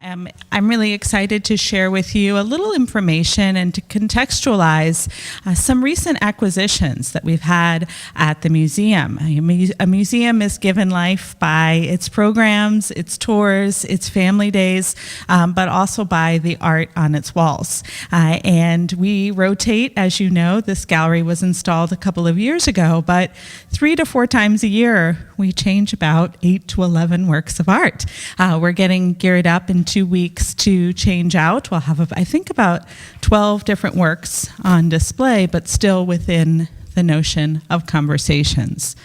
I'm really excited to share with you a little information and to contextualize some recent acquisitions that we've had at the museum. A museum is given life by its programs, its tours, its family days, but also by the art on its walls. And we rotate, as you know. This gallery was installed a couple of years ago, but 3 to 4 times a year we change about 8 to 11 works of art. We're getting geared up in 2 weeks to change out. We'll have, I think, about 12 different works on display, but still within the notion of conversations.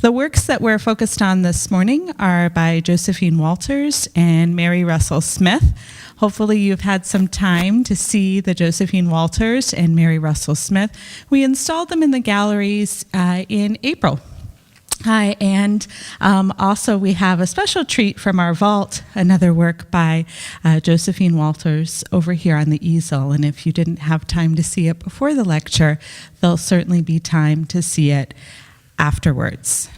The works that we're focused on this morning are by Josephine Walters and Mary Russell Smith. Hopefully you've had some time to see the Josephine Walters and Mary Russell Smith. We installed them in the galleries in April. And also we have a special treat from our vault, another work by Josephine Walters over here on the easel. And if you didn't have time to see it before the lecture, there'll certainly be time to see it afterwards.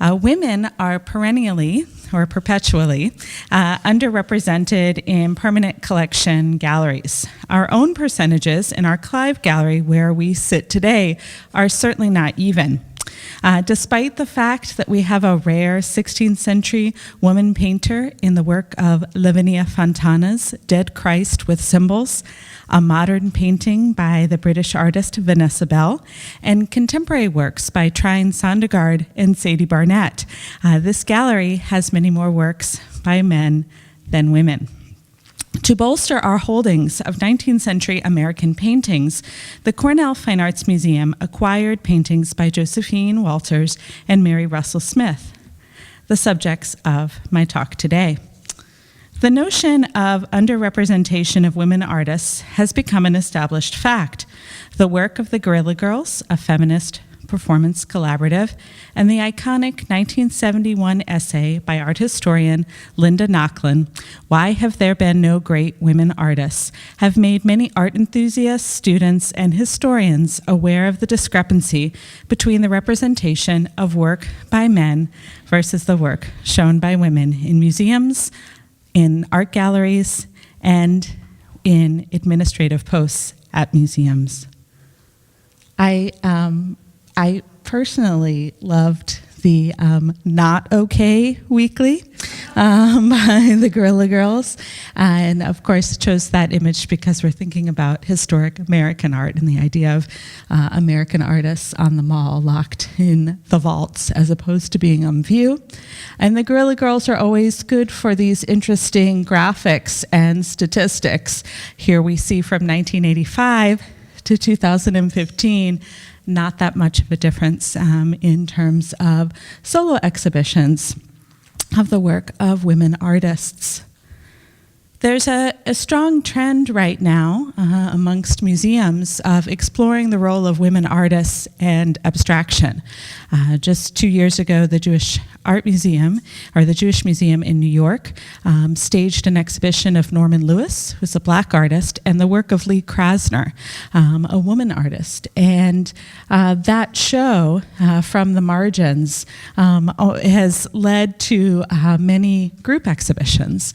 Women are perennially or perpetually underrepresented in permanent collection galleries. Our own percentages in our Clive Gallery, where we sit today, are certainly not even. Despite the fact that we have a rare 16th century woman painter in the work of Lavinia Fontana's Dead Christ with Symbols, a modern painting by the British artist Vanessa Bell, and contemporary works by Trine Sondergaard and Sadie Barnett, this gallery has many more works by men than women. To bolster our holdings of 19th century American paintings, the Cornell Fine Arts Museum acquired paintings by Josephine Walters and Mary Russell Smith, the subjects of my talk today. The notion of underrepresentation of women artists has become an established fact. The work of the Guerrilla Girls, a feminist performance collaborative, and the iconic 1971 essay by art historian Linda Jacklyn, "Why Have There Been No Great Women Artists?" have made many art enthusiasts, students, and historians aware of the discrepancy between the representation of work by men versus the work shown by women in museums, in art galleries, and in administrative posts at museums. I personally loved the Not Okay Weekly by the Guerrilla Girls, and of course chose that image because we're thinking about historic American art and the idea of American artists on the mall locked in the vaults as opposed to being on view. And the Guerrilla Girls are always good for these interesting graphics and statistics. Here we see from 1985 to 2015, not that much of a difference in terms of solo exhibitions of the work of women artists. There's a strong trend right now amongst museums of exploring the role of women artists and abstraction. Just 2 years ago, the Jewish Art Museum, or the Jewish Museum in New York, staged an exhibition of Norman Lewis, who's a black artist, and the work of Lee Krasner, a woman artist. And that show from the margins has led to many group exhibitions.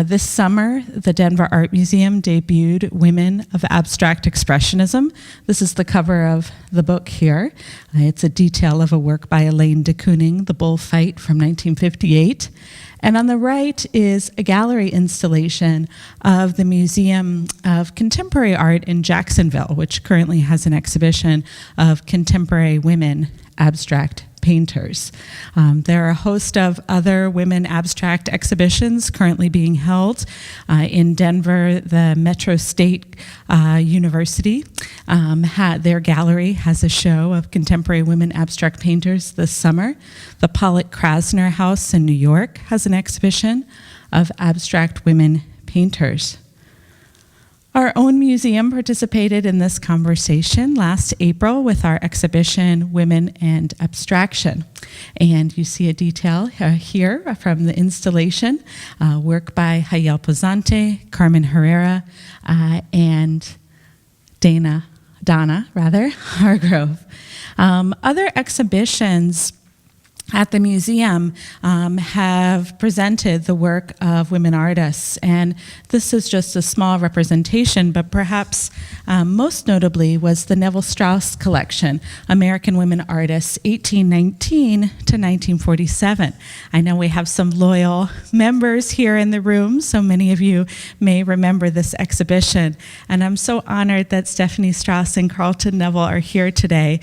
This summer, the Denver Art Museum debuted Women of Abstract Expressionism. This is the cover of the book here. It's a detail of a work by Elaine de Kooning, The Bullfight from 1958. And on the right is a gallery installation of the Museum of Contemporary Art in Jacksonville, which currently has an exhibition of contemporary women abstract painters. There are a host of other women abstract exhibitions currently being held in Denver. The Metro State University, their gallery has a show of contemporary women abstract painters this summer. The Pollock Krasner House in New York has an exhibition of abstract women painters. Our own museum participated in this conversation last April with our exhibition, Women and Abstraction. And you see a detail here from the installation, work by Hayel Posante, Carmen Herrera, and Donna Hargrove. Other exhibitions at the museum have presented the work of women artists. And this is just a small representation, but perhaps most notably was the Neville Strauss collection, American Women Artists, 1819 to 1947. I know we have some loyal members here in the room, so many of you may remember this exhibition. And I'm so honored that Stephanie Strauss and Carlton Neville are here today.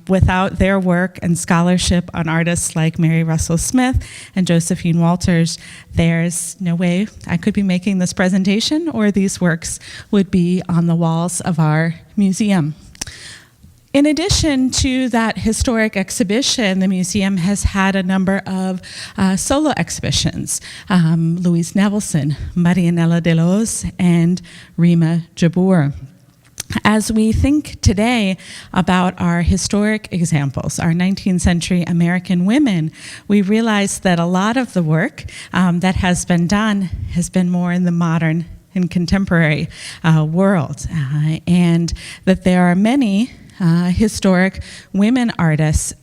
Without their work and scholarship on artists like Mary Russell Smith and Josephine Walters, there's no way I could be making this presentation or these works would be on the walls of our museum. In addition to that historic exhibition, the museum has had a number of solo exhibitions. Louise Nevelson, Marianela Delos, and Rima Jabour. As we think today about our historic examples, our 19th century American women, we realize that a lot of the work that has been done has been more in the modern and contemporary world, and that there are many historic women artists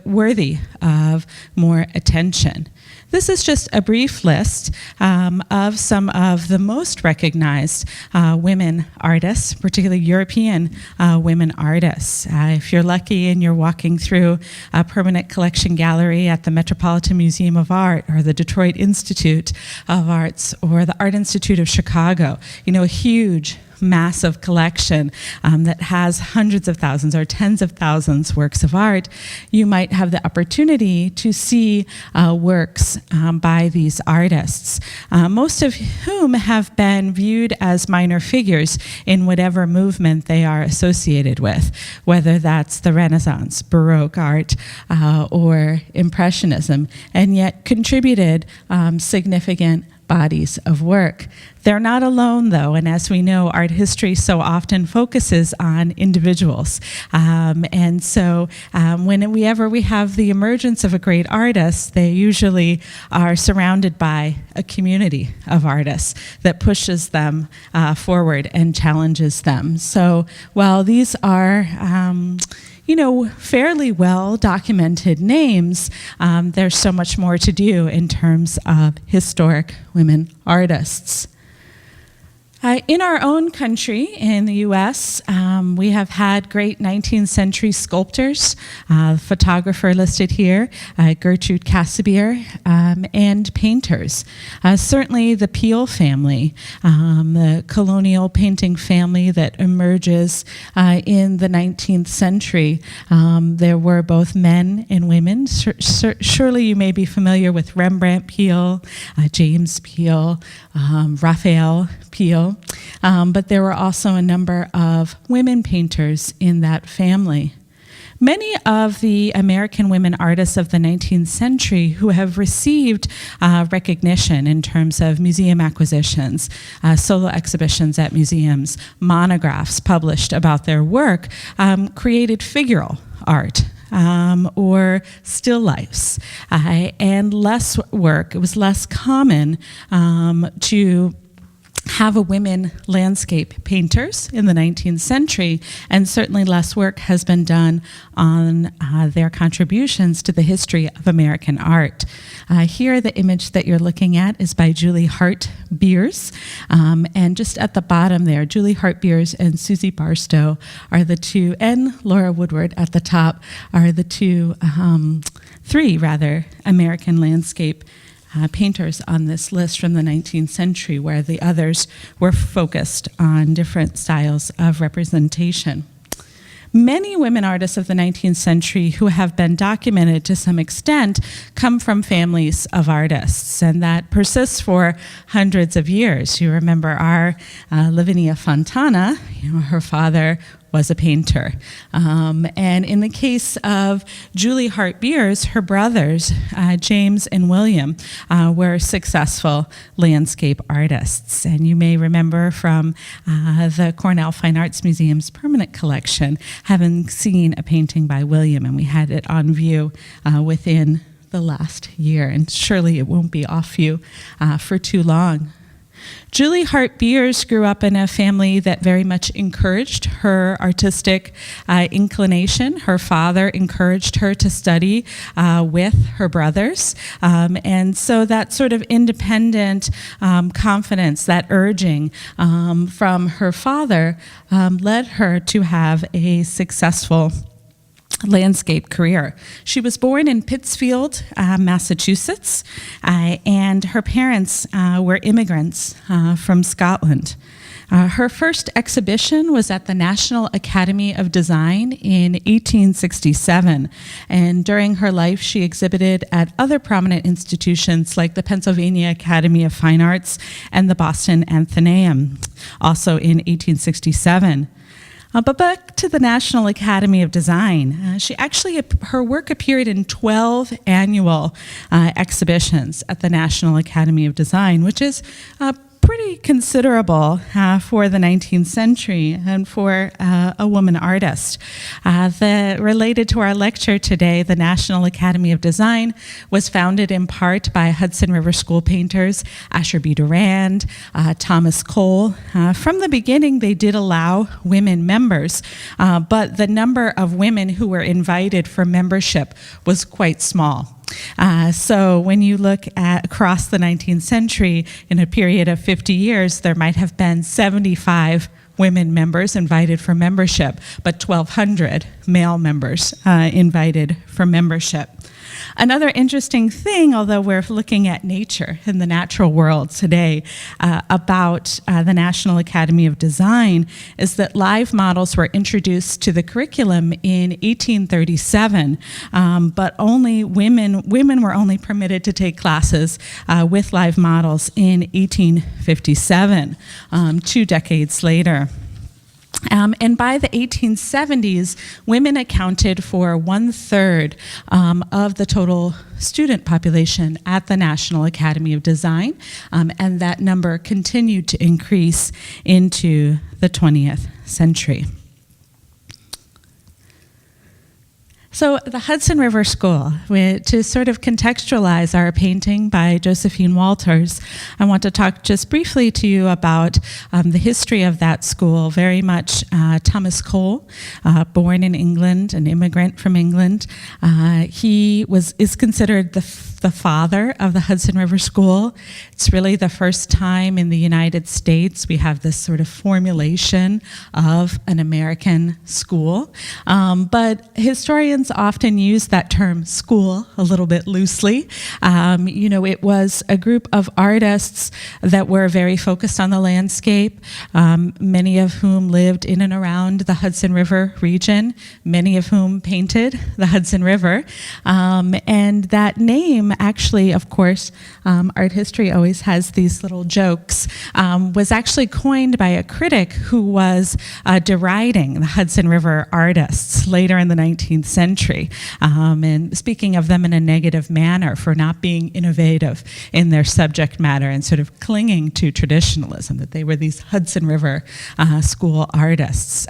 worthy of more attention. This is just a brief list of some of the most recognized women artists, particularly European women artists. If you're lucky and you're walking through a permanent collection gallery at the Metropolitan Museum of Art or the Detroit Institute of Arts or the Art Institute of Chicago, a huge massive collection that has hundreds of thousands or tens of thousands works of art, you might have the opportunity to see works by these artists, most of whom have been viewed as minor figures in whatever movement they are associated with, whether that's the Renaissance, Baroque art, or Impressionism, and yet contributed significant bodies of work. They're not alone, though, and as we know, art history so often focuses on individuals. And so whenever we have the emergence of a great artist, they usually are surrounded by a community of artists that pushes them forward and challenges them. So while these are fairly well documented names, there's so much more to do in terms of historic women artists. In our own country, in the U.S., we have had great 19th century sculptors, photographer listed here, Gertrude Cassibier, and painters. Certainly the Peel family, the colonial painting family that emerges in the 19th century. There were both men and women. Surely you may be familiar with Rembrandt Peel, James Peel, Raphael Peel, but there were also a number of women painters in that family. Many of the American women artists of the 19th century who have received recognition in terms of museum acquisitions, solo exhibitions at museums, monographs published about their work, created figural art. Or still lifes, and less work. It was less common to have a women landscape painters in the 19th century, and certainly less work has been done on their contributions to the history of American art. Here, the image that you're looking at is by Julie Hart Beers, and just at the bottom there, Julie Hart Beers and Susie Barstow are the two, and Laura Woodward at the top are the three American landscape painters on this list from the 19th century, where the others were focused on different styles of representation. Many women artists of the 19th century who have been documented to some extent come from families of artists, and that persists for hundreds of years. You remember our Lavinia Fontana, her father was a painter. And in the case of Julie Hart Beers, her brothers, James and William, were successful landscape artists. And you may remember from the Cornell Fine Arts Museum's permanent collection having seen a painting by William, and we had it on view within the last year, and surely it won't be off view for too long. Julie Hart Beers grew up in a family that very much encouraged her artistic inclination. Her father encouraged her to study with her brothers. And so that sort of independent confidence, that urging from her father led her to have a successful landscape career. She was born in Pittsfield, Massachusetts, and her parents were immigrants from Scotland. Her first exhibition was at the National Academy of Design in 1867, and during her life she exhibited at other prominent institutions like the Pennsylvania Academy of Fine Arts and the Boston Athenaeum, also in 1867. But back to the National Academy of Design. Her work appeared in 12 annual exhibitions at the National Academy of Design, which is pretty considerable for the 19th century and for a woman artist. Related to our lecture today, the National Academy of Design was founded in part by Hudson River School painters Asher B. Durand, Thomas Cole. From the beginning, they did allow women members, but the number of women who were invited for membership was quite small. So when you look at across the 19th century, in a period of 50 years, there might have been 75 women members invited for membership, but 1,200 male members invited for membership. Another interesting thing, although we're looking at nature in the natural world today, about the National Academy of Design is that live models were introduced to the curriculum in 1837, but only women were only permitted to take classes with live models in 1857, 2 decades later. And by the 1870s, women accounted for 1/3 of the total student population at the National Academy of Design, and that number continued to increase into the 20th century. So the Hudson River School, to sort of contextualize our painting by Josephine Walters, I want to talk just briefly to you about the history of that school. Very much Thomas Cole, born in England, an immigrant from England. He is considered the father of the Hudson River School. It's really the first time in the United States we have this sort of formulation of an American school. But historians often use that term school a little bit loosely. It was a group of artists that were very focused on the landscape, many of whom lived in and around the Hudson River region, many of whom painted the Hudson River. And that name actually, of course, art history always has these little jokes, was actually coined by a critic who was deriding the Hudson River artists later in the 19th century, and speaking of them in a negative manner for not being innovative in their subject matter and sort of clinging to traditionalism, that they were these Hudson River school artists.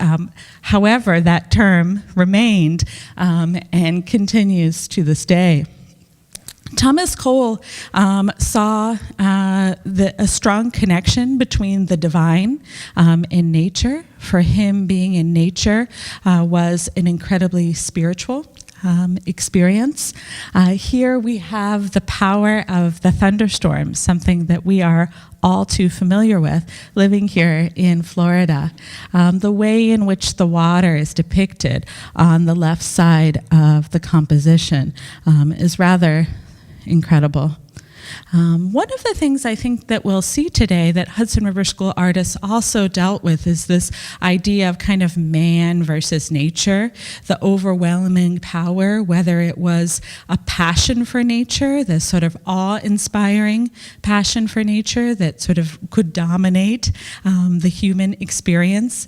However, that term remained and continues to this day. Thomas Cole saw a strong connection between the divine and nature. For him, being in nature was an incredibly spiritual experience. Here we have the power of the thunderstorm, something that we are all too familiar with living here in Florida. The way in which the water is depicted on the left side of the composition is rather incredible. One of the things I think that we'll see today that Hudson River School artists also dealt with is this idea of kind of man versus nature, the overwhelming power, whether it was a passion for nature, this sort of awe-inspiring passion for nature that sort of could dominate the human experience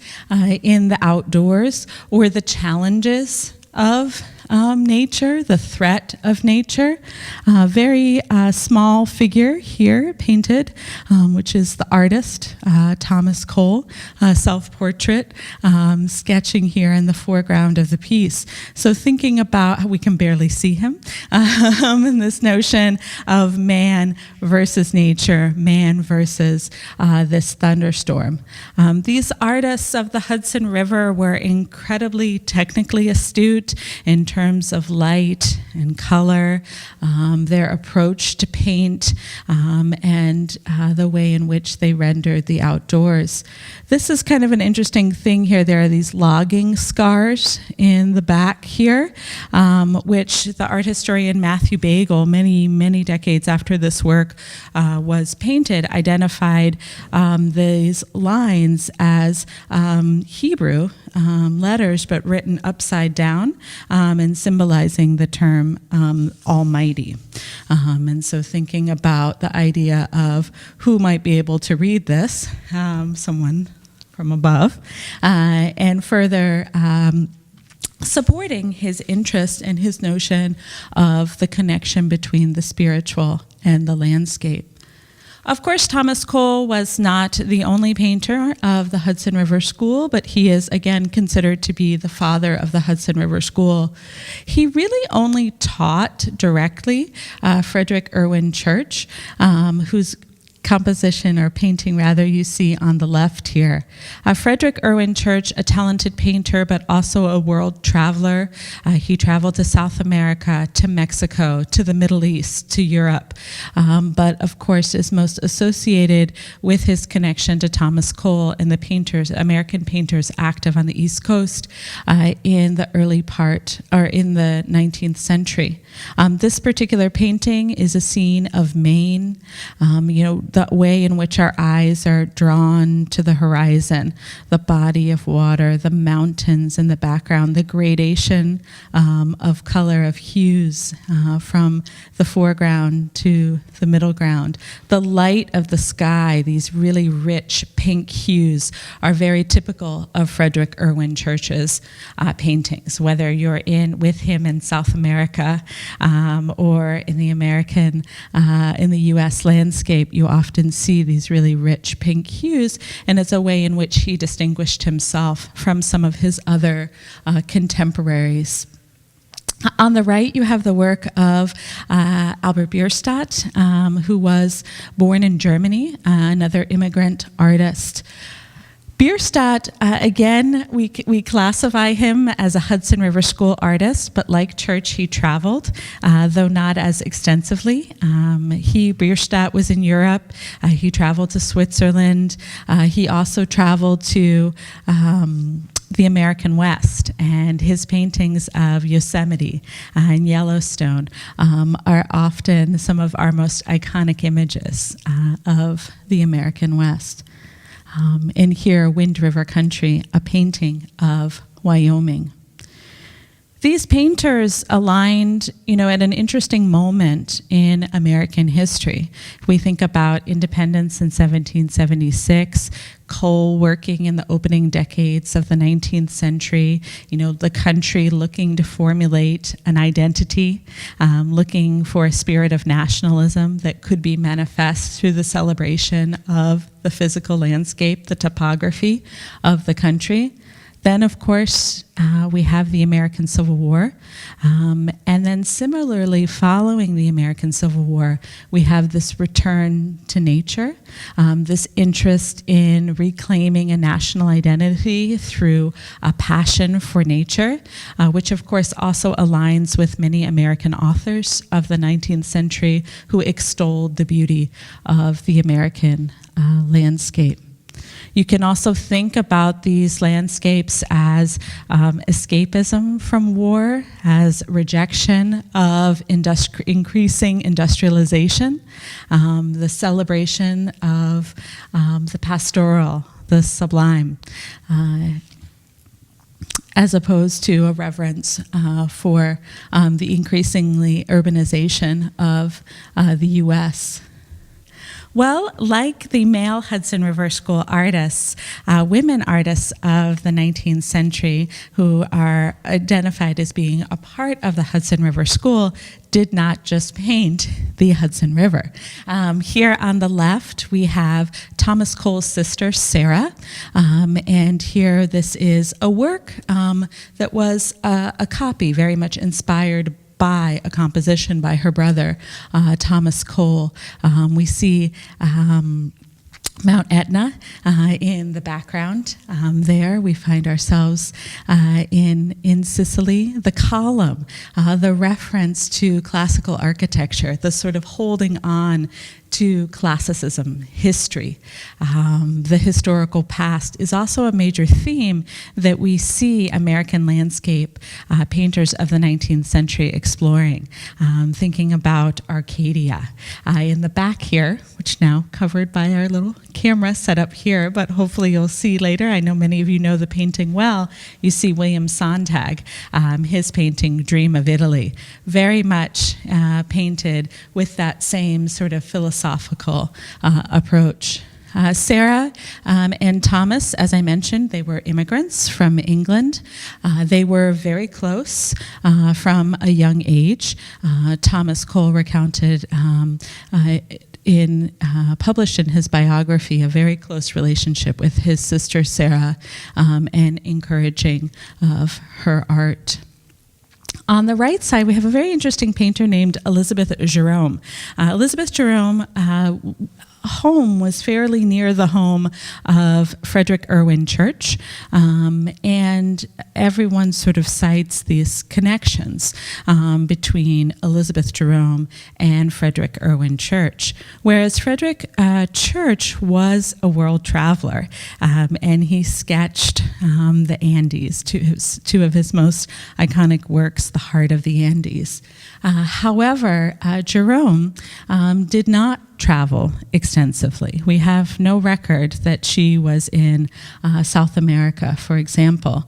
in the outdoors, or the challenges of nature, the threat of nature. Very small figure here painted, which is the artist, Thomas Cole, self-portrait, sketching here in the foreground of the piece. So thinking about how we can barely see him, and this notion of man versus nature, man versus this thunderstorm. These artists of the Hudson River were incredibly technically astute in terms of light and color, their approach to paint, and the way in which they rendered the outdoors. This is kind of an interesting thing here. There are these logging scars in the back here, which the art historian Matthew Bagel, many decades after this work was painted, identified these lines as Hebrew letters, but written upside down, and symbolizing the term Almighty. And so thinking about the idea of who might be able to read this, someone from above, and further supporting his interest and his notion of the connection between the spiritual and the landscape. Of course, Thomas Cole was not the only painter of the Hudson River School, but he is, again, considered to be the father of the Hudson River School. He really only taught directly Frederick Irwin Church, whose composition or painting rather you see on the left here. Frederick Irwin Church, a talented painter but also a world traveler. He traveled to South America, to Mexico, to the Middle East, to Europe, but of course is most associated with his connection to Thomas Cole and the painters, American painters active on the East Coast in the early part, or in the 19th century. This particular painting is a scene of Maine, the way in which our eyes are drawn to the horizon, the body of water, the mountains in the background, the gradation of color, of hues from the foreground to the middle ground. The light of the sky, these really rich pink hues, are very typical of Frederick Irwin Church's paintings, whether you're with him in South America or in the U.S. landscape. You often see these really rich pink hues, and it's a way in which he distinguished himself from some of his other contemporaries. On the right, you have the work of Albert Bierstadt, who was born in Germany, another immigrant artist. Bierstadt, again, we classify him as a Hudson River School artist, but like Church, he traveled, though not as extensively. Bierstadt was in Europe. He traveled to Switzerland. He also traveled to the American West, and his paintings of Yosemite and Yellowstone are often some of our most iconic images of the American West. And here, Wind River Country, a painting of Wyoming. These painters aligned, at an interesting moment in American history. We think about independence in 1776, Cole working in the opening decades of the 19th century, the country looking to formulate an identity, looking for a spirit of nationalism that could be manifest through the celebration of the physical landscape, the topography of the country. Then, of course, we have the American Civil War. And then similarly, following the American Civil War, we have this return to nature, this interest in reclaiming a national identity through a passion for nature, which of course also aligns with many American authors of the 19th century who extolled the beauty of the American landscape. You can also think about these landscapes as escapism from war, as rejection of increasing industrialization, the celebration of the pastoral, the sublime, as opposed to a reverence for the increasingly urbanization of the U.S. Well, like the male Hudson River School artists, women artists of the 19th century who are identified as being a part of the Hudson River School did not just paint the Hudson River. Here on the left, we have Thomas Cole's sister, Sarah, and here this is a work that was a copy very much inspired by a composition by her brother, Thomas Cole. We see Mount Etna in the background. There we find ourselves in Sicily. The column, the reference to classical architecture, the sort of holding on to classicism, history. The historical past is also a major theme that we see American landscape painters of the 19th century exploring, thinking about Arcadia. In the back here, which now covered by our little camera set up here, but hopefully you'll see later, I know many of you know the painting well, you see William Sontag, his painting, Dream of Italy, very much painted with that same sort of philosophical approach. Sarah and Thomas, as I mentioned, they were immigrants from England. They were very close from a young age. Thomas Cole recounted published in his biography a very close relationship with his sister Sarah and encouraging of her art. On the right side, we have a very interesting painter named Elizabeth Jerome. Elizabeth Jerome home was fairly near the home of Frederick Irwin Church, and everyone sort of cites these connections between Elizabeth Jerome and Frederick Irwin Church, whereas Frederick Church was a world traveler, and he sketched the Andes, two of his most iconic works, The Heart of the Andes. However, Jerome did not travel extensively. We have no record that she was in South America, for example.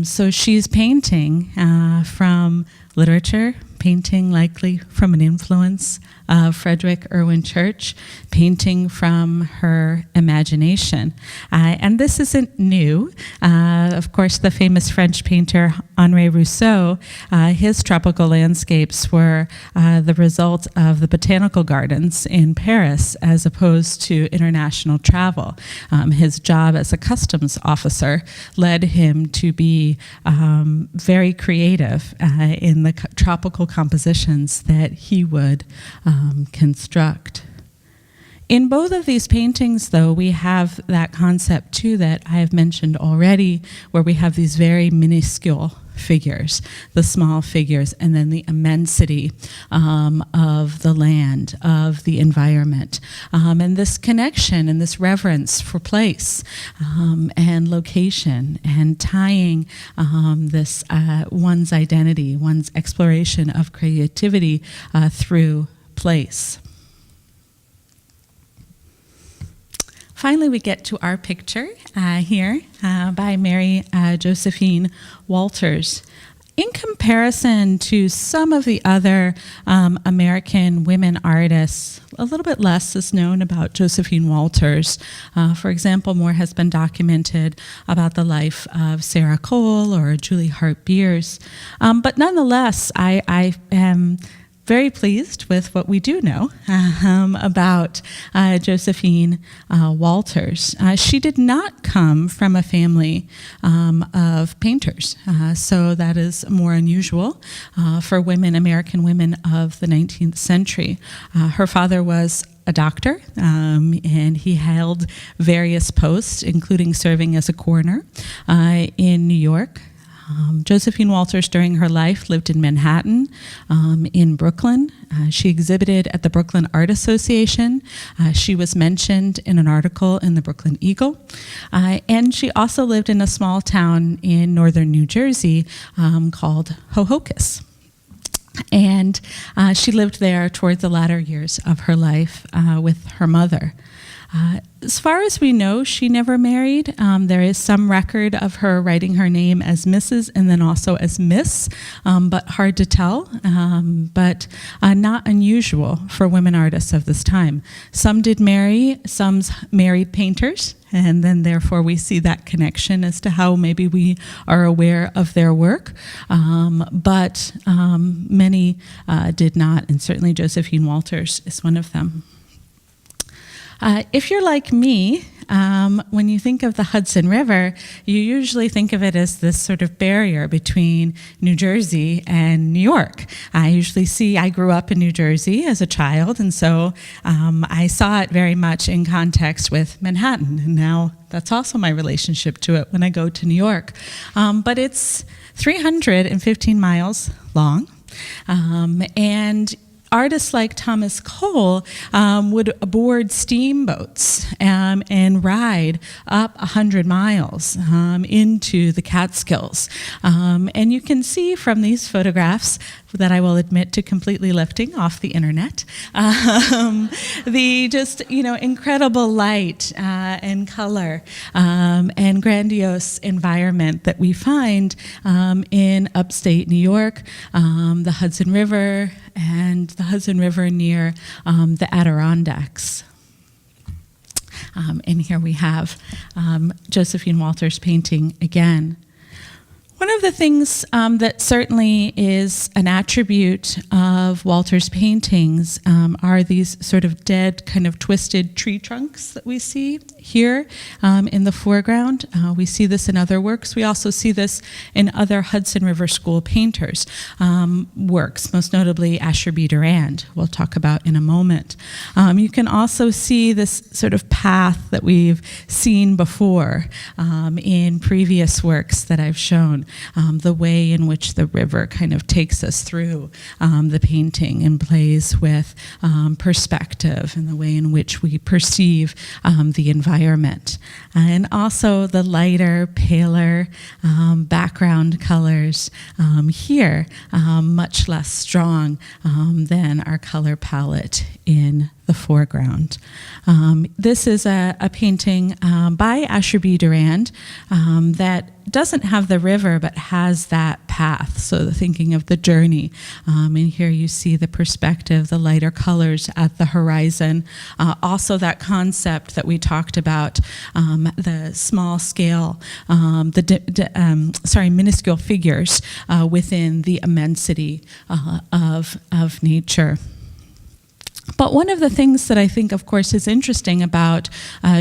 So she's painting from literature, painting likely from an influence of Frederick Irwin Church, painting from her imagination. And this isn't new. Of course, the famous French painter Henri Rousseau, his tropical landscapes were the result of the botanical gardens in Paris as opposed to international travel. His job as a customs officer led him to be very creative in the tropical compositions that he would construct. In both of these paintings, though, we have that concept, too, that I have mentioned already, where we have these very minuscule figures, the small figures, and then the immensity of the land, of the environment. And this connection and this reverence for place and location and tying this one's identity, one's exploration of creativity through place. Finally, we get to our picture here by Mary Josephine Walters. In comparison to some of the other American women artists, a little bit less is known about Josephine Walters. For example, more has been documented about the life of Sarah Cole or Julie Hart Beers. But nonetheless, I am very pleased with what we do know about Josephine Walters. She did not come from a family of painters, so that is more unusual for women, American women of the 19th century. Her father was a doctor, and he held various posts, including serving as a coroner in New York. Josephine Walters, during her life, lived in Manhattan, in Brooklyn. She exhibited at the Brooklyn Art Association. She was mentioned in an article in the Brooklyn Eagle. And she also lived in a small town in northern New Jersey called Hohokus. And she lived there toward the latter years of her life with her mother. As far as we know, she never married. There is some record of her writing her name as Mrs. and then also as Miss, but hard to tell, but not unusual for women artists of this time. Some did marry, some married painters, and then therefore we see that connection as to how maybe we are aware of their work, but many did not, and certainly Josephine Walters is one of them. If you're like me, when you think of the Hudson River, you usually think of it as this sort of barrier between New Jersey and New York. I grew up in New Jersey as a child, and so I saw it very much in context with Manhattan, and now that's also my relationship to it when I go to New York. But it's 315 miles long, and artists like Thomas Cole would board steamboats and ride up 100 miles into the Catskills. And you can see from these photographs that I will admit to completely lifting off the internet, the just, incredible light and color and grandiose environment that we find in upstate New York, the Hudson River, and the Hudson River near the Adirondacks. And here we have Josephine Walter's painting again. One of the things that certainly is an attribute of Walter's paintings are these sort of dead, kind of twisted tree trunks that we see here in the foreground. We see this in other works. We also see this in other Hudson River School painters' works, most notably Asher B. Durand, we'll talk about in a moment. You can also see this sort of path that we've seen before in previous works that I've shown. The way in which the river kind of takes us through the painting and plays with perspective and the way in which we perceive the environment. And also the lighter, paler background colors here, much less strong than our color palette in the foreground. This is a painting by Asher B. Durand that doesn't have the river but has that path, so the thinking of the journey. And here you see the perspective, the lighter colors at the horizon. Also that concept that we talked about, the small scale, minuscule figures within the immensity of nature. But one of the things that I think, of course, is interesting about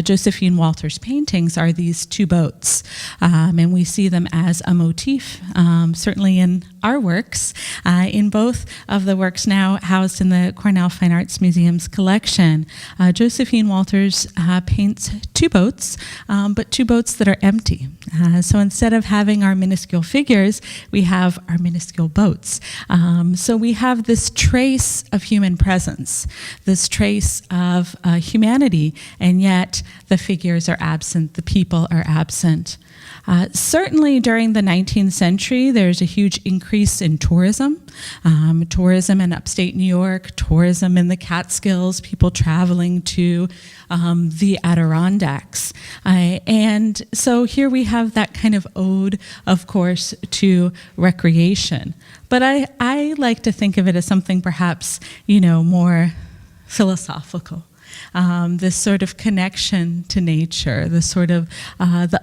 Josephine Walter's paintings are these two boats. And we see them as a motif, certainly in our works. In both of the works now housed in the Cornell Fine Arts Museum's collection, Josephine Walters paints two boats, but two boats that are empty. So instead of having our minuscule figures, we have our minuscule boats. So we have this trace of human presence, this trace of humanity, and yet the figures are absent, the people are absent. Certainly during the 19th century, there's a huge increase in tourism. Tourism in upstate New York, tourism in the Catskills, people traveling to the Adirondacks. And so here we have that kind of ode, of course, to recreation. But I like to think of it as something perhaps, more philosophical. This sort of connection to nature, the sort of the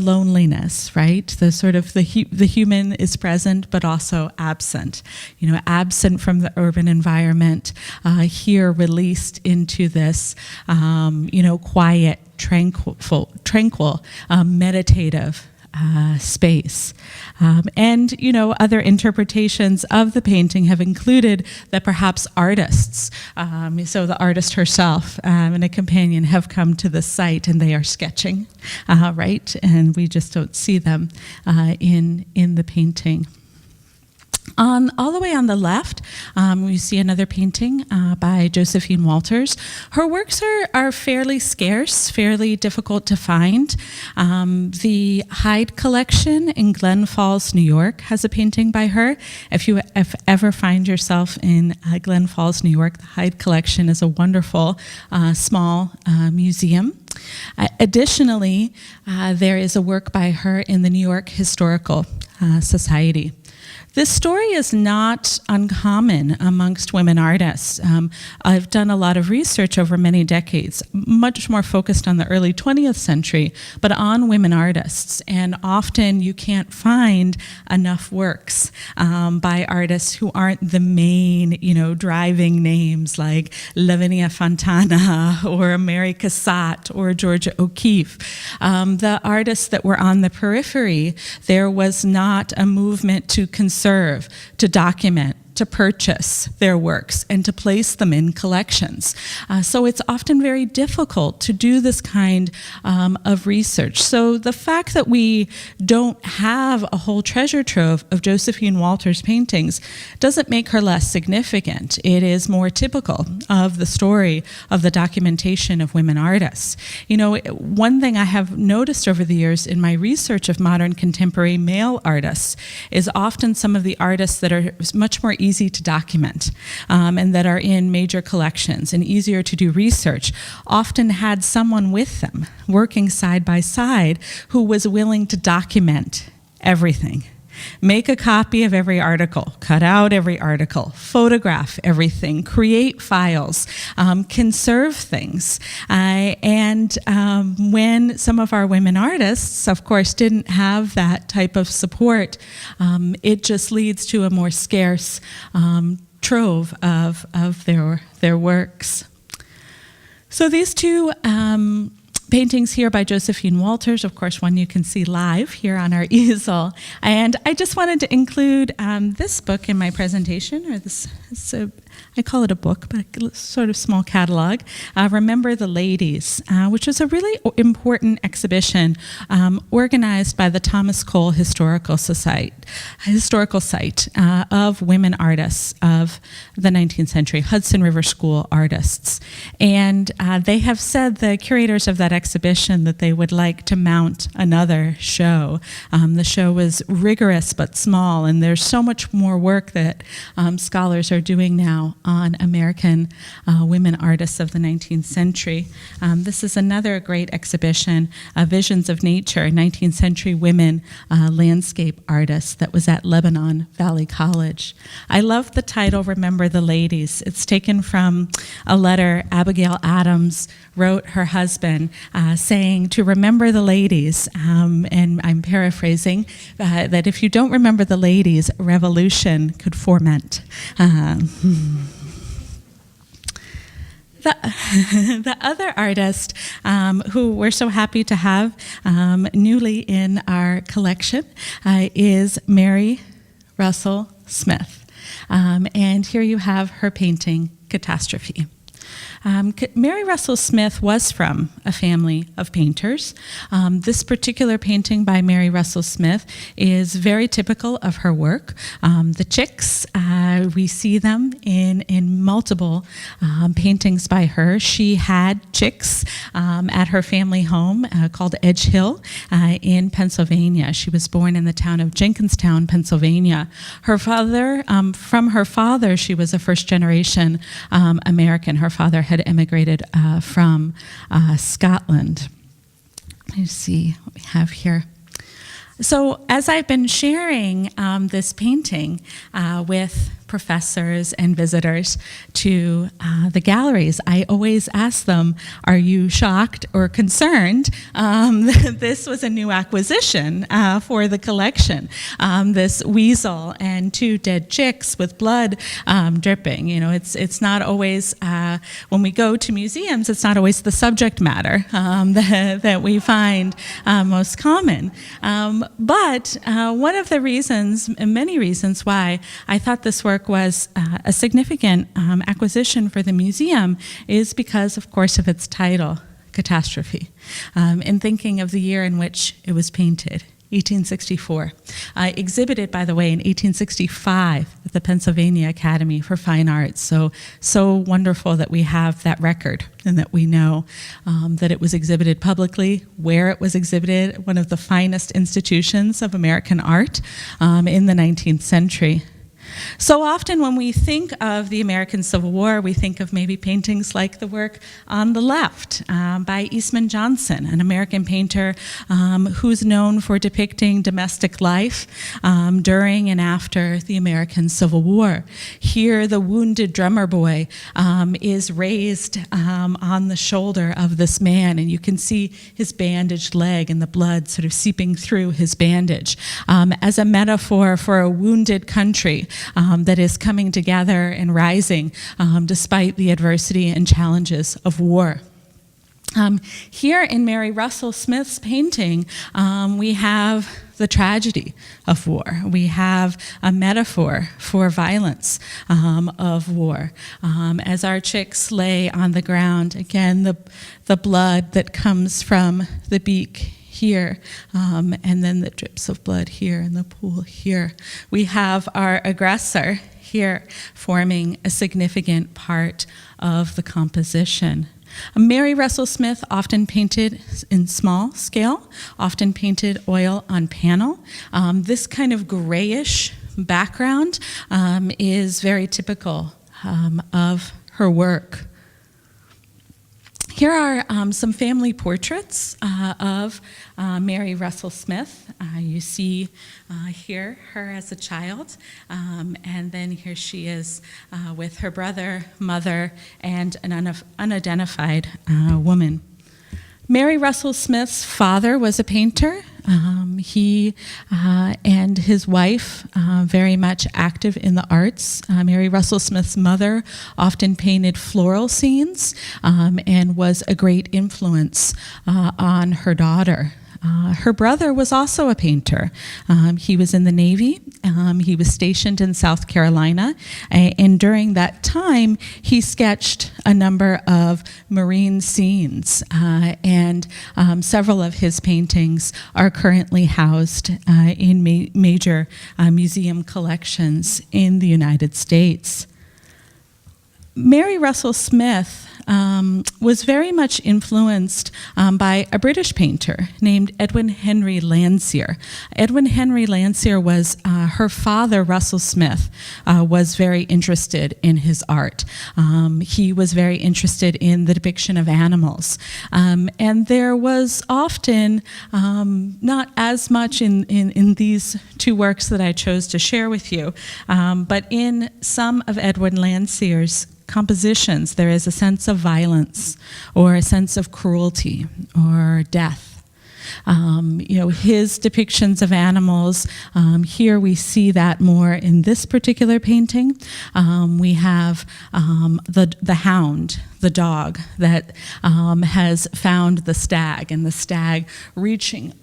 loneliness, right? The sort of the human is present but also absent. Absent from the urban environment, here released into this, quiet, tranquil, meditative space. And other interpretations of the painting have included that perhaps artists, so the artist herself and a companion have come to the site and they are sketching, right? And we just don't see them in the painting. All the way on the left, we see another painting by Josephine Walters. Her works are fairly scarce, fairly difficult to find. The Hyde collection in Glen Falls, New York, has a painting by her. If you ever find yourself in Glen Falls, New York, the Hyde collection is a wonderful small museum. Additionally, there is a work by her in the New York Historical Society. This story is not uncommon amongst women artists. I've done a lot of research over many decades, much more focused on the early 20th century, but on women artists. And often you can't find enough works by artists who aren't the main, driving names like Lavinia Fontana or Mary Cassatt or Georgia O'Keeffe. The artists that were on the periphery, there was not a movement to conserve, to document, to purchase their works and to place them in collections. So it's often very difficult to do this kind of research. So the fact that we don't have a whole treasure trove of Josephine Walter's paintings doesn't make her less significant. It is more typical of the story of the documentation of women artists. One thing I have noticed over the years in my research of modern contemporary male artists is often some of the artists that are much more easy to document and that are in major collections and easier to do research often had someone with them working side by side who was willing to document everything. Make a copy of every article, cut out every article, photograph everything, create files, conserve things. And when some of our women artists, of course, didn't have that type of support, it just leads to a more scarce trove of their works. So these two paintings here by Josephine Walters, of course, one you can see live here on our easel. And I just wanted to include this book in my presentation, or I call it a book, but a sort of small catalog, Remember the Ladies, which is a really important exhibition organized by the Thomas Cole Historical Site of women artists of the 19th century, Hudson River School artists. And they have said, the curators of that exhibition, that they would like to mount another show. The show was rigorous but small, and there's so much more work that scholars are doing now on American women artists of the 19th century. This is another great exhibition, Visions of Nature, 19th century women landscape artists, that was at Lebanon Valley College. I love the title, Remember the Ladies. It's taken from a letter Abigail Adams wrote her husband saying to remember the ladies, and I'm paraphrasing, that if you don't remember the ladies, revolution could foment. The other artist who we're so happy to have newly in our collection is Mary Russell Smith. And here you have her painting, Catastrophe. Mary Russell Smith was from a family of painters. This particular painting by Mary Russell Smith is very typical of her work. The chicks, we see them in multiple paintings by her. She had chicks at her family home called Edge Hill in Pennsylvania. She was born in the town of Jenkinstown, Pennsylvania. Her father, from her father, she was a first-generation American. Her father had immigrated from Scotland. Let's see what we have here. So as I've been sharing this painting with professors and visitors to the galleries, I always ask them, are you shocked or concerned that this was a new acquisition for the collection? This weasel and two dead chicks with blood dripping. It's not always, when we go to museums, it's not always the subject matter that we find most common. But one of the reasons, and many reasons why I thought this work was a significant acquisition for the museum is because, of course, of its title, Catastrophe. In thinking of the year in which it was painted, 1864. Exhibited, by the way, in 1865 at the Pennsylvania Academy for Fine Arts. So wonderful that we have that record and that we know that it was exhibited publicly, where it was exhibited, one of the finest institutions of American art in the 19th century. So often when we think of the American Civil War, we think of maybe paintings like the work on the left by Eastman Johnson, an American painter who's known for depicting domestic life during and after the American Civil War. Here, the wounded drummer boy is raised on the shoulder of this man, and you can see his bandaged leg and the blood sort of seeping through his bandage as a metaphor for a wounded country that is coming together and rising despite the adversity and challenges of war. Here in Mary Russell Smith's painting, we have the tragedy of war. We have a metaphor for violence of war. As our chicks lay on the ground, again, the blood that comes from the beak here, and then the drips of blood here in the pool here. We have our aggressor here forming a significant part of the composition. Mary Russell Smith often painted in small scale, often painted oil on panel. This kind of grayish background is very typical of her work. Here are some family portraits of Mary Russell Smith. You see here her as a child, and then here she is with her brother, mother, and an unidentified woman. Mary Russell Smith's father was a painter. He and his wife very much active in the arts. Mary Russell Smith's mother often painted floral scenes and was a great influence on her daughter. Her brother was also a painter. He was in the Navy. He was stationed in South Carolina. And during that time, he sketched a number of marine scenes. And several of his paintings are currently housed in major museum collections in the United States. Mary Russell Smith was very much influenced by a British painter named Edwin Henry Landseer. Edwin Henry Landseer was, her father, Russell Smith, was very interested in his art. He was very interested in the depiction of animals. And there was often, not as much in these two works that I chose to share with you, but in some of Edwin Landseer's compositions, there is a sense of violence or a sense of cruelty or death. His depictions of animals, here we see that more in this particular painting. We have the hound, the dog that has found the stag, and the stag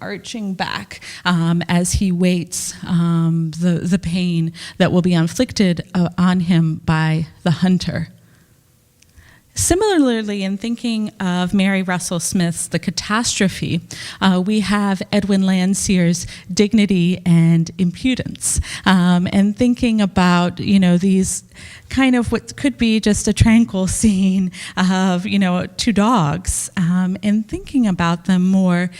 arching back as he waits the pain that will be inflicted on him by the hunter. Similarly, in thinking of Mary Russell Smith's The Catastrophe, we have Edwin Landseer's Dignity and Impudence, and thinking about, these kind of what could be just a tranquil scene of, two dogs, and thinking about them more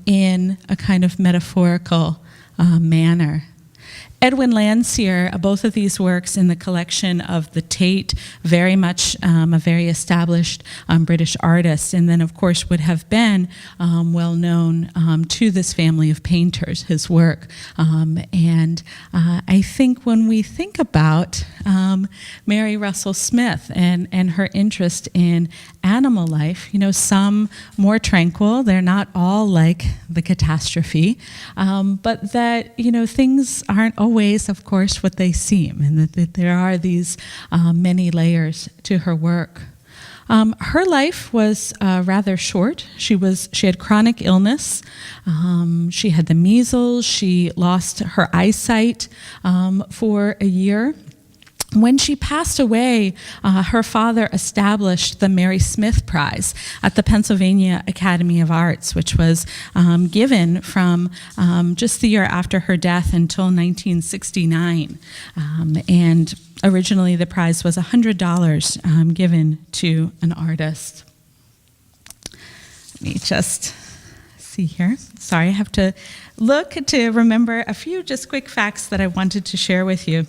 in a kind of metaphorical manner. Edwin Landseer, both of these works in the collection of the Tate, very much a very established British artist, and then of course would have been well known to this family of painters, his work. And I think when we think about Mary Russell Smith and her interest in animal life, some more tranquil, they're not all like The Catastrophe, but that, things aren't always, of course, what they seem, and that there are these many layers to her work. Her life was rather short. She had chronic illness. She had the measles. She lost her eyesight for a year. When she passed away, her father established the Mary Smith Prize at the Pennsylvania Academy of Arts, which was given from just the year after her death until 1969. And originally the prize was $100 given to an artist. Let me just see here. Sorry, I have to look to remember a few just quick facts that I wanted to share with you.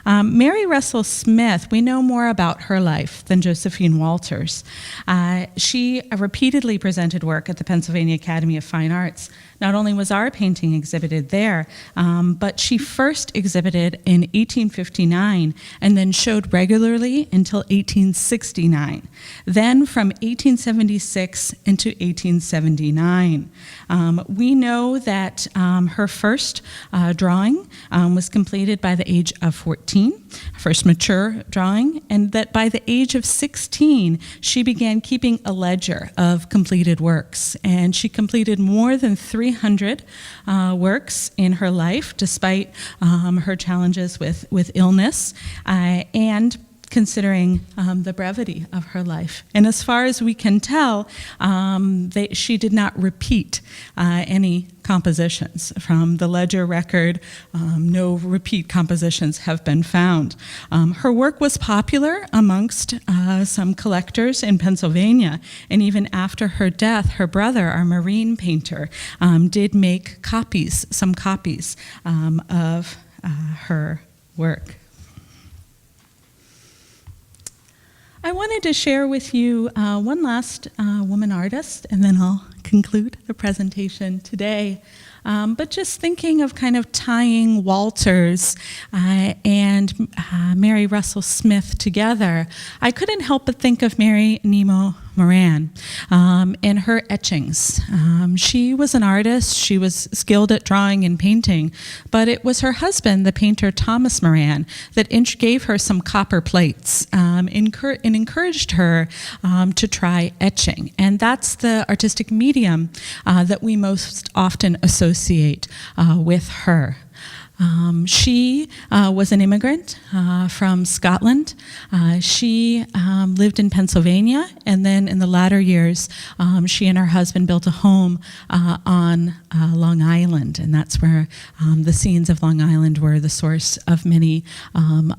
Mary Russell Smith, we know more about her life than Josephine Walters. She repeatedly presented work at the Pennsylvania Academy of Fine Arts. Not only was our painting exhibited there, but she first exhibited in 1859 and then showed regularly until 1869. Then from 1876 into 1879. We know that her first drawing was completed by the age of 14, first mature drawing, and that by the age of 16, she began keeping a ledger of completed works. And she completed more than 300 works in her life, despite her challenges with illness, and considering the brevity of her life. And as far as we can tell, she did not repeat any compositions. From the ledger record, no repeat compositions have been found. Her work was popular amongst some collectors in Pennsylvania, and even after her death, her brother, our marine painter, did make some copies of her work. I wanted to share with you one last woman artist, and then I'll conclude the presentation today. But just thinking of kind of tying Walters and Mary Russell Smith together, I couldn't help but think of Nemo Moran and her etchings. She was an artist. She was skilled at drawing and painting, but it was her husband, the painter Thomas Moran, that gave her some copper plates and encouraged her to try etching. And that's the artistic medium that we most often associate with her. She was an immigrant from Scotland. She lived in Pennsylvania, and then in the latter years, she and her husband built a home on Long Island, and that's where the scenes of Long Island were the source of many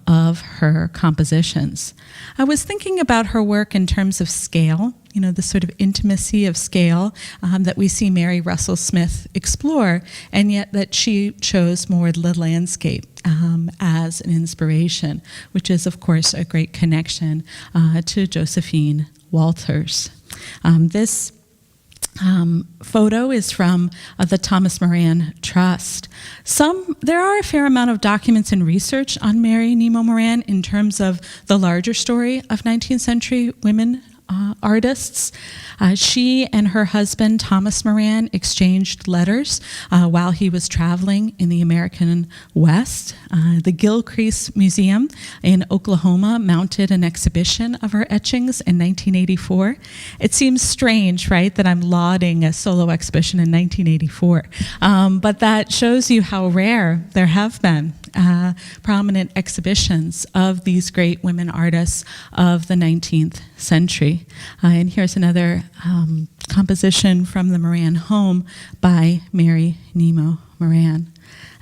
of her compositions. I was thinking about her work in terms of scale, the sort of intimacy of scale that we see Mary Russell Smith explore, and yet that she chose more the landscape as an inspiration, which is, of course, a great connection to Josephine Walters. This photo is from the Thomas Moran Trust. There are a fair amount of documents and research on Nemo Moran in terms of the larger story of 19th century women artists. She and her husband, Thomas Moran, exchanged letters while he was traveling in the American West. The Gilcrease Museum in Oklahoma mounted an exhibition of her etchings in 1984. It seems strange, right, that I'm lauding a solo exhibition in 1984, but that shows you how rare there have been prominent exhibitions of these great women artists of the 19th century. And here's another composition from the Moran home by Nemo Moran.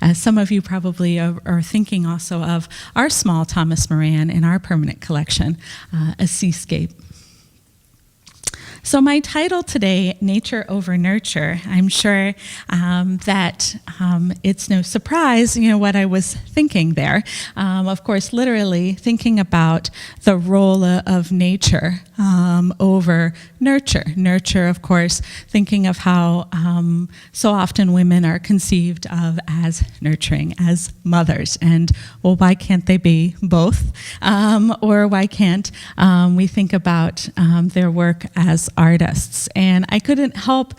As some of you probably are thinking also of our small Thomas Moran in our permanent collection, A Seascape. So my title today, Nature Over Nurture, I'm sure that it's no surprise, what I was thinking there. Of course, literally thinking about the role of nature over nurture. Nurture, of course, thinking of how so often women are conceived of as nurturing, as mothers. And, well, why can't they be both? Or why can't we think about their work as artists? And I couldn't help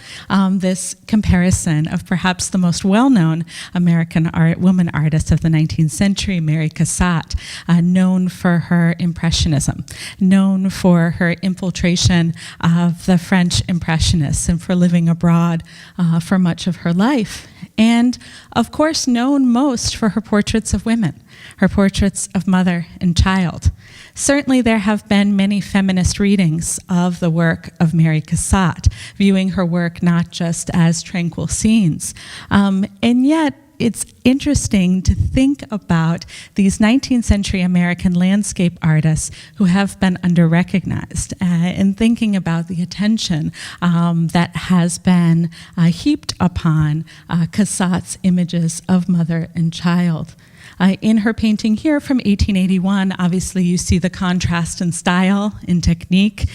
this comparison of perhaps the most well-known American woman artist of the 19th century, Mary Cassatt, known for her Impressionism, known for her infiltration of the French Impressionists and for living abroad for much of her life. and of course known most for her portraits of women, her portraits of mother and child. Certainly there have been many feminist readings of the work of Mary Cassatt, viewing her work not just as tranquil scenes, and yet it's interesting to think about these 19th century American landscape artists who have been under-recognized, and thinking about the attention that has been heaped upon Cassatt's images of mother and child. In her painting here from 1881, obviously you see the contrast in style, in technique.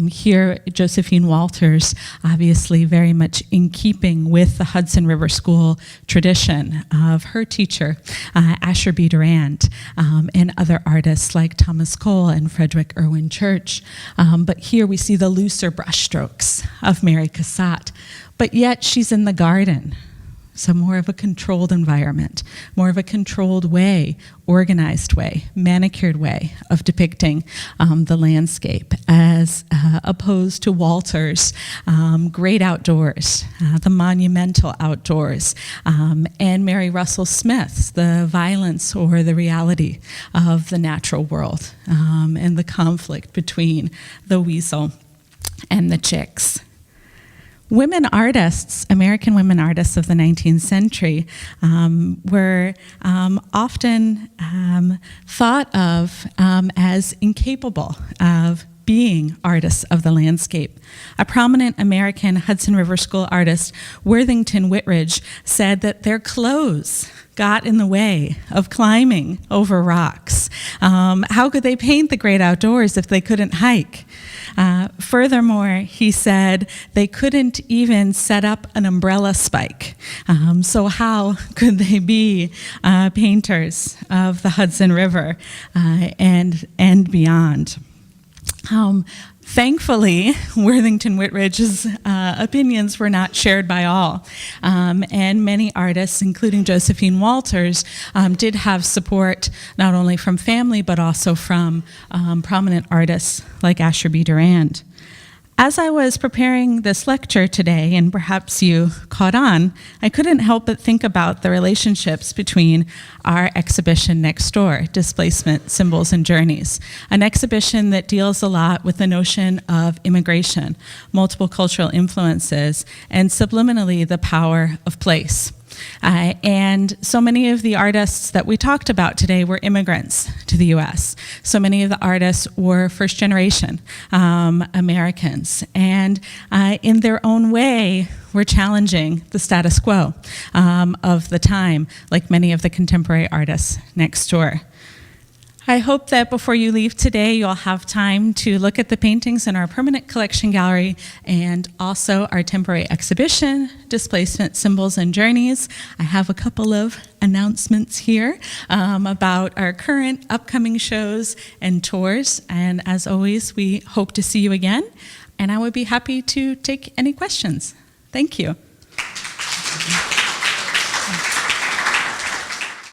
Here, Josephine Walters, obviously very much in keeping with the Hudson River School tradition of her teacher, Asher B. Durand, and other artists like Thomas Cole and Frederick Irwin Church. But here we see the looser brushstrokes of Mary Cassatt, but yet she's in the garden. So more of a controlled environment, more of a controlled way, organized way, manicured way of depicting the landscape, as opposed to Walter's great outdoors, the monumental outdoors, and Mary Russell Smith's the violence or the reality of the natural world, and the conflict between the weasel and the chicks. Women artists, American women artists of the 19th century, were often thought of as incapable of being artists of the landscape. A prominent American Hudson River School artist, Worthington Whitridge, said that their clothes got in the way of climbing over rocks. How could they paint the great outdoors if they couldn't hike? Furthermore, he said they couldn't even set up an umbrella spike. So how could they be painters of the Hudson River and beyond? Thankfully, Worthington Whitridge's opinions were not shared by all, and many artists, including Josephine Walters, did have support not only from family but also from prominent artists like Asher B. Durand. As I was preparing this lecture today, and perhaps you caught on, I couldn't help but think about the relationships between our exhibition next door, Displacement, Symbols, and Journeys, an exhibition that deals a lot with the notion of immigration, multiple cultural influences, and subliminally the power of place. And so many of the artists that we talked about today were immigrants to the US. So many of the artists were first-generation Americans, and in their own way were challenging the status quo of the time, like many of the contemporary artists next door. I hope that before you leave today, you'll have time to look at the paintings in our permanent collection gallery and also our temporary exhibition, Displacement, Symbols, and Journeys. I have a couple of announcements here about our current upcoming shows and tours. And as always, we hope to see you again. And I would be happy to take any questions. Thank you.